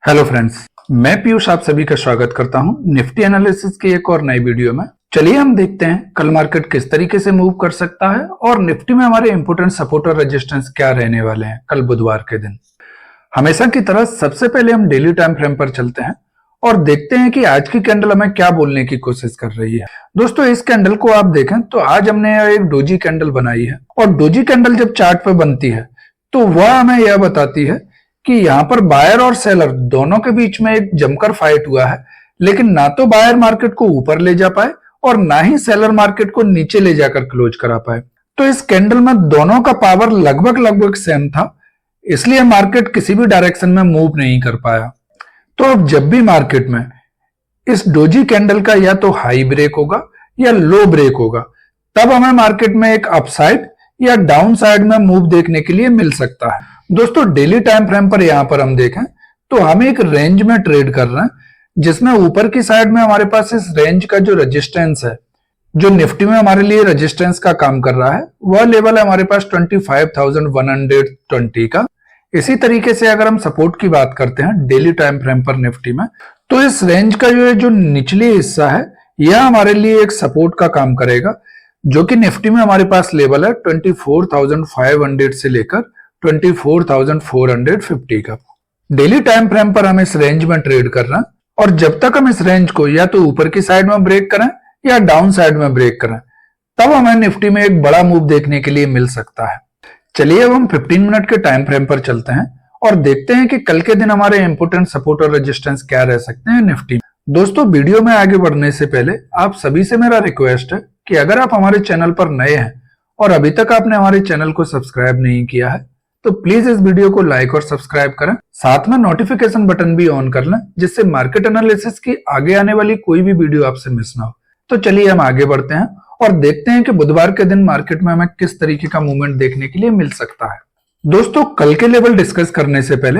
Hello friends, मैं पीयूष आप सभी का स्वागत करता हूं निफ्टी एनालिसिस की एक और नई वीडियो में। चलिए हम देखते हैं कल मार्केट किस तरीके से मूव कर सकता है और निफ्टी में हमारे इंपोर्टेंट सपोर्ट और रेजिस्टेंस क्या रहने वाले हैं कल बुधवार के दिन। हमेशा की तरह सबसे पहले हम डेली टाइम फ्रेम पर चलते हैं और देखते हैं कि आज की कैंडल हमें क्या बोलने की कोशिश कर रही है। दोस्तों, इस कैंडल को आप देखें तो आज हमने एक डोजी कैंडल बनाई है और डोजी कैंडल जब चार्ट पर बनती है तो वह हमें यह बताती है कि यहाँ पर बायर और सेलर दोनों के बीच में एक जमकर फाइट हुआ है, लेकिन ना तो बायर मार्केट को ऊपर ले जा पाए और ना ही सेलर मार्केट को नीचे ले जाकर क्लोज करा पाए। तो इस कैंडल में दोनों का पावर लगभग सेम था, इसलिए मार्केट किसी भी डायरेक्शन में मूव नहीं कर पाया। तो अब जब भी मार्केट में इस डोजी कैंडल का या तो हाई ब्रेक होगा या लो ब्रेक होगा, तब हमें मार्केट में एक अपसाइड या डाउन साइड में मूव देखने के लिए मिल सकता है। दोस्तों, डेली टाइम फ्रेम पर यहां पर हम देखें तो हम एक रेंज में ट्रेड कर रहे हैं, जिसमें ऊपर की साइड में हमारे पास इस रेंज का जो रेजिस्टेंस है, जो निफ्टी में हमारे लिए रेजिस्टेंस का काम कर रहा है, वह लेवल है हमारे पास 25,120 का। इसी तरीके से अगर हम सपोर्ट की बात करते हैं डेली टाइम फ्रेम पर निफ्टी में, तो इस रेंज का जो निचली हिस्सा है यह हमारे लिए एक सपोर्ट का काम करेगा, जो कि निफ्टी में हमारे पास लेवल है 24,500 से लेकर 24,450 का। डेली टाइम फ्रेम पर हम इस रेंज में ट्रेड कर रहे हैं और जब तक हम इस रेंज को या तो ऊपर की साइड में ब्रेक करें या डाउन साइड में ब्रेक करें, तब हमें निफ्टी में एक बड़ा मूव देखने के लिए मिल सकता है। चलिए अब हम 15 मिनट के टाइम फ्रेम पर चलते हैं और देखते हैं कि कल के दिन हमारे इंपोर्टेंट सपोर्ट और रेजिस्टेंस क्या रह सकते हैं निफ्टी में। दोस्तों, वीडियो में आगे बढ़ने से पहले आप सभी से मेरा रिक्वेस्ट है कि अगर आप हमारे चैनल पर नए हैं और अभी तक आपने हमारे चैनल को सब्सक्राइब नहीं किया है, तो प्लीज इस वीडियो को लाइक और सब्सक्राइब करें, साथ में नोटिफिकेशन बटन भी ऑन कर लें, जिससे मार्केट एनालिसिस की आगे आने वाली कोई भी वीडियो आपसे मिस ना हो। तो चलिए हम आगे बढ़ते हैं और देखते हैं कि बुधवार के दिन मार्केट में हमें किस तरीके का मूवमेंट देखने के लिए मिल सकता है। दोस्तों, कल के लेवल डिस्कस करने से पहले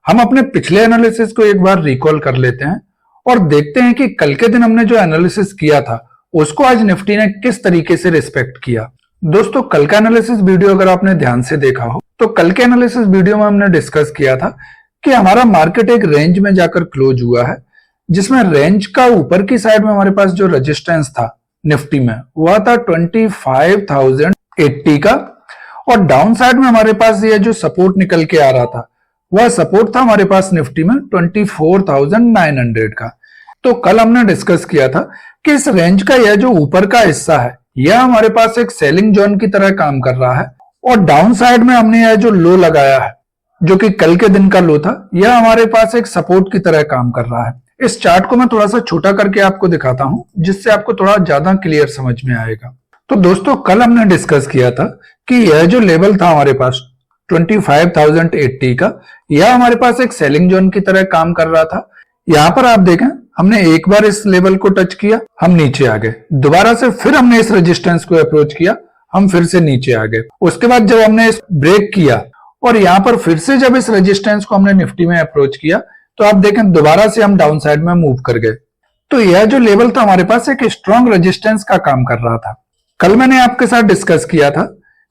हम अपने पिछले एनालिसिस को एक बार रिकॉल कर लेते हैं और देखते हैं कि कल के दिन हमने जो एनालिसिस किया था उसको आज निफ्टी ने किस तरीके से रिस्पेक्ट किया। दोस्तों, कल का एनालिसिस वीडियो अगर आपने ध्यान से देखा हो तो कल के एनालिसिस वीडियो में हमने डिस्कस किया था कि हमारा मार्केट एक रेंज में जाकर क्लोज हुआ है, जिसमें रेंज का ऊपर की साइड में हमारे पास जो रेजिस्टेंस था निफ्टी में वह था 25,080 का और डाउन साइड में हमारे पास यह जो सपोर्ट निकल के आ रहा था वह सपोर्ट था हमारे पास निफ्टी में 24,900 का। तो कल हमने डिस्कस किया था कि इस रेंज का यह जो ऊपर का हिस्सा है यह हमारे पास एक सेलिंग जोन की तरह काम कर रहा है और डाउन साइड में हमने यह जो लो लगाया है, जो कि कल के दिन का लो था, यह हमारे पास एक सपोर्ट की तरह काम कर रहा है। इस चार्ट को मैं थोड़ा सा छोटा करके आपको दिखाता हूं, जिससे आपको थोड़ा ज्यादा क्लियर समझ में आएगा। तो दोस्तों, कल हमने डिस्कस किया था कि यह जो लेवल था हमारे पास 25,080 का, यह हमारे पास एक सेलिंग जोन की तरह काम कर रहा था। यहां पर आप देखें, हमने एक बार इस लेवल को टच किया, हम नीचे आ गए, दोबारा से फिर हमने इस रेजिस्टेंस को अप्रोच किया, हम फिर से नीचे आ गए। उसके बाद जब हमने इस ब्रेक किया और यहां पर फिर से जब इस रेजिस्टेंस को हमने निफ्टी में अप्रोच किया, तो आप देखें दोबारा से हम डाउन साइड में मूव कर गए। तो यह जो लेवल था हमारे पास एक स्ट्रॉन्ग रेजिस्टेंस का काम कर रहा था। कल मैंने आपके साथ डिस्कस किया था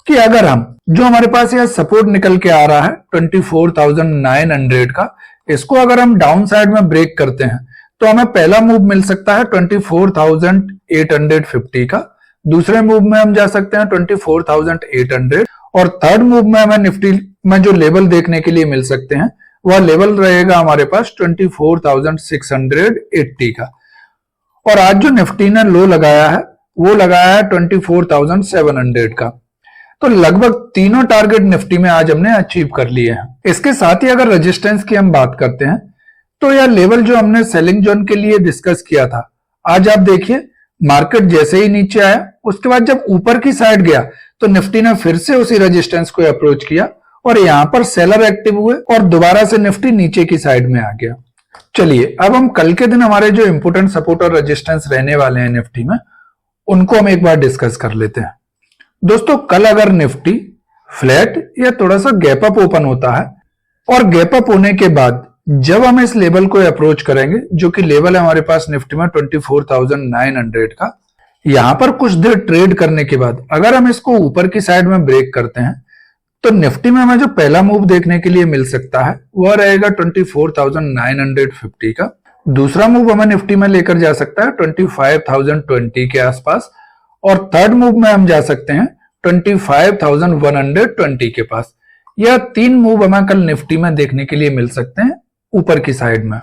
कि अगर हम जो हमारे पास यह सपोर्ट निकल के आ रहा है 24,900 का, इसको अगर हम डाउन साइड में ब्रेक करते हैं तो हमें पहला मूव मिल सकता है 24,850 का, दूसरे मूव में हम जा सकते हैं 24,800 और थर्ड मूव में हमें निफ्टी में जो लेवल देखने के लिए मिल सकते हैं वह लेवल रहेगा हमारे पास 24,680 का। और आज जो निफ्टी ने लो लगाया है वो लगाया है 24,700 का। तो लगभग तीनों टारगेट निफ्टी में आज हमने अचीव कर लिए हैं। इसके साथ ही अगर रेजिस्टेंस की हम बात करते हैं तो यह लेवल जो हमने सेलिंग जोन के लिए डिस्कस किया था, आज आप देखिए मार्केट जैसे ही नीचे आया उसके बाद जब ऊपर की साइड गया तो निफ्टी ने फिर से उसी रेजिस्टेंस को अप्रोच किया और यहां पर सेलर एक्टिव हुए और दोबारा से निफ्टी नीचे की साइड में आ गया। चलिए अब हम कल के दिन हमारे जो इंपोर्टेंट सपोर्ट और रेजिस्टेंस रहने वाले हैं निफ्टी में, उनको हम एक बार डिस्कस कर लेते हैं। दोस्तों, कल अगर निफ्टी फ्लैट या थोड़ा सा गैप अप ओपन होता है और गैप अप होने के बाद जब हम इस लेवल को अप्रोच करेंगे, जो कि लेवल है हमारे पास निफ्टी में 24,900 का, यहां पर कुछ देर ट्रेड करने के बाद अगर हम इसको ऊपर की साइड में ब्रेक करते हैं तो निफ्टी में हमें जो पहला मूव देखने के लिए मिल सकता है वह रहेगा 24,950 का। दूसरा मूव हमें निफ्टी में लेकर जा सकता है 25,020 के आसपास, और थर्ड मूव में हम जा सकते हैं 25,120 के पास। यह तीन मूव हमें कल निफ्टी में देखने के लिए मिल सकते हैं ऊपर की साइड में।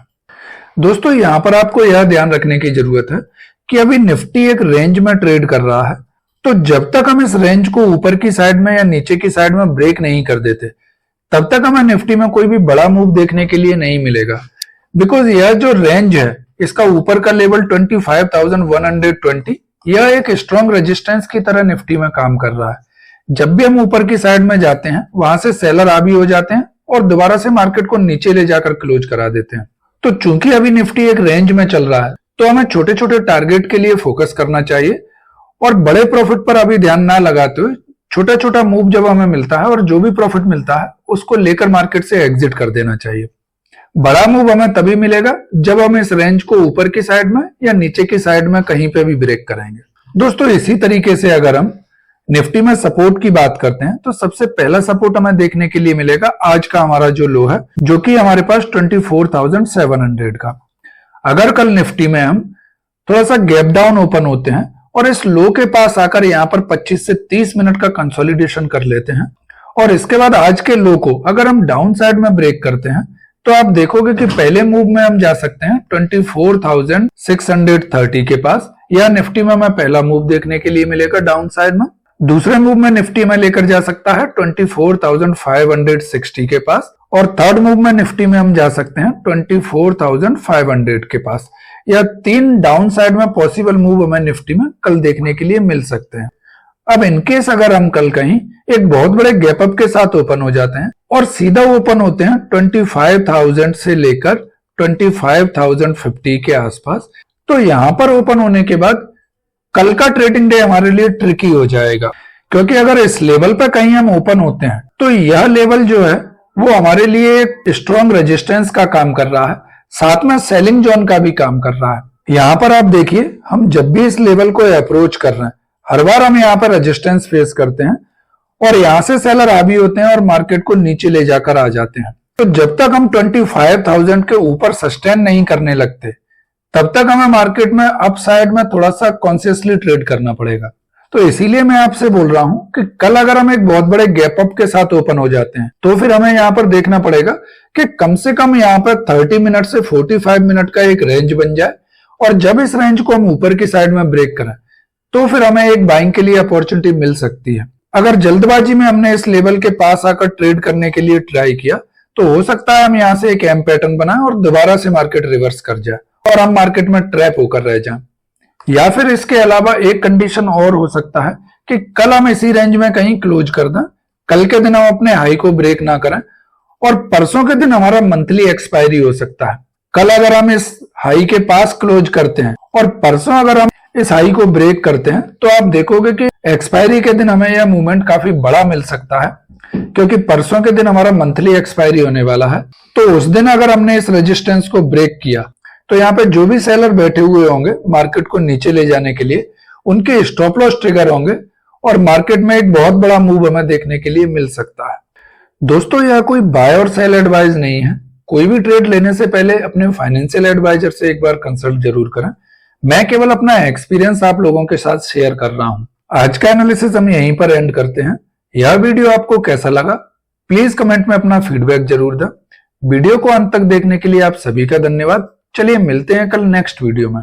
दोस्तों यहां पर आपको यह ध्यान रखने की जरूरत है कि अभी निफ्टी एक रेंज में ट्रेड कर रहा है, तो जब तक हम इस रेंज को ऊपर की साइड में या नीचे की साइड में ब्रेक नहीं कर देते तब तक हमें निफ्टी में कोई भी बड़ा मूव देखने के लिए नहीं मिलेगा। बिकॉज यह जो रेंज है इसका ऊपर का लेवल 25,120 यह एक स्ट्रॉन्ग रेजिस्टेंस की तरह निफ्टी में काम कर रहा है। जब भी हम ऊपर की साइड में जाते हैं वहां से सेलर हावी हो जाते हैं और दोबारा से मार्केट को नीचे ले जाकर क्लोज करा देते हैं। तो चूंकि अभी निफ्टी एक रेंज में चल रहा है तो हमें छोटे छोटे टारगेट के लिए फोकस करना चाहिए और बड़े प्रॉफिट पर अभी ध्यान ना लगाते हुए छोटा छोटा मूव जब हमें मिलता है और जो भी प्रॉफिट मिलता है उसको लेकर मार्केट से एग्जिट कर देना चाहिए। बड़ा मूव हमें तभी मिलेगा जब हम इस रेंज को ऊपर की साइड में या नीचे की साइड में कहीं पे भी ब्रेक करेंगे। दोस्तों इसी तरीके से अगर हम निफ्टी में सपोर्ट की बात करते हैं तो सबसे पहला सपोर्ट हमें देखने के लिए मिलेगा आज का हमारा जो लो है, जो कि हमारे पास 24,700 का। अगर कल निफ्टी में हम थोड़ा सा गैप डाउन ओपन होते हैं और इस लो के पास आकर यहां पर 25 से 30 मिनट का कंसोलिडेशन कर लेते हैं और इसके बाद आज के लो को अगर हम डाउन साइड में ब्रेक करते हैं तो आप देखोगे कि पहले मूव में हम जा सकते हैं 24,630 के पास। यह निफ्टी में हमें पहला मूव देखने के लिए मिलेगा डाउन साइड में। दूसरे मूव में निफ्टी में लेकर जा सकता है 24,560 के पास, और थर्ड मूव में निफ्टी में हम जा सकते हैं 24,500 के पास। यह तीन डाउन साइड में पॉसिबल मूव हमें निफ्टी में कल देखने के लिए मिल सकते हैं। अब इनकेस अगर हम कल कहीं एक बहुत बड़े गैप अप के साथ ओपन हो जाते हैं और सीधा ओपन होते हैं 25,000 से लेकर 25,050 के आसपास, तो यहां पर ओपन होने के बाद कल का ट्रेडिंग डे हमारे लिए ट्रिकी हो जाएगा, क्योंकि अगर इस लेवल पर कहीं हम ओपन होते हैं तो यह लेवल जो है वो हमारे लिए एक स्ट्रॉन्ग रेजिस्टेंस का काम कर रहा है, साथ में सेलिंग जोन का भी काम कर रहा है। यहां पर आप देखिए हम जब भी इस लेवल को अप्रोच कर रहे हैं हर बार हम यहाँ पर रेजिस्टेंस फेस करते हैं और यहां से सेलर हावी होते हैं और मार्केट को नीचे ले जाकर आ जाते हैं। तो जब तक हम 25,000 के ऊपर सस्टेन नहीं करने लगते तब तक हमें मार्केट में अप साइड में थोड़ा सा कॉन्शियसली ट्रेड करना पड़ेगा। तो इसीलिए मैं आपसे बोल रहा हूं कि कल अगर हम एक बहुत बड़े गैप अप के साथ ओपन हो जाते हैं तो फिर हमें यहां पर देखना पड़ेगा कि कम से कम यहां पर 30 मिनट से 45 मिनट का एक रेंज बन जाए, और जब इस रेंज को हम ऊपर की साइड में ब्रेक करें तो फिर हमें एक बाइंग के लिए अपॉर्चुनिटी मिल सकती है। अगर जल्दबाजी में हमने इस लेवल के पास आकर ट्रेड करने के लिए ट्राई किया तो हो सकता है हम यहां से एक एम पैटर्न बनाएं और दोबारा से मार्केट रिवर्स कर जाए और हम मार्केट में ट्रैप होकर रह जाएं। या फिर इसके अलावा एक कंडीशन और हो सकता है कि कल हम इसी रेंज में कहीं क्लोज कर दें, कल के दिन हम अपने हाई को ब्रेक ना करें और परसों के दिन हमारा मंथली एक्सपायरी हो सकता है। कल अगर हम इस हाई के पास क्लोज करते हैं और परसों अगर हम इस हाई को ब्रेक करते हैं तो आप देखोगे कि एक्सपायरी के दिन हमें यह मूवमेंट काफी बड़ा मिल सकता है, क्योंकि परसों के दिन हमारा मंथली एक्सपायरी होने वाला है। तो उस दिन अगर हमने इस रेजिस्टेंस को ब्रेक किया तो यहाँ पे जो भी सेलर बैठे हुए होंगे मार्केट को नीचे ले जाने के लिए उनके स्टॉप लॉस ट्रिगर होंगे और मार्केट में एक बहुत बड़ा मूव हमें देखने के लिए मिल सकता है। दोस्तों यह कोई बाय और सेल एडवाइस नहीं है। कोई भी ट्रेड लेने से पहले अपने फाइनेंशियल एडवाइजर से एक बार कंसल्ट जरूर करें। मैं केवल अपना एक्सपीरियंस आप लोगों के साथ शेयर कर रहा हूं। आज का एनालिसिस हम यहीं पर एंड करते हैं। यह वीडियो आपको कैसा लगा प्लीज कमेंट में अपना फीडबैक जरूर दें। वीडियो को अंत तक देखने के लिए आप सभी का धन्यवाद। चलिए मिलते हैं कल नेक्स्ट वीडियो में।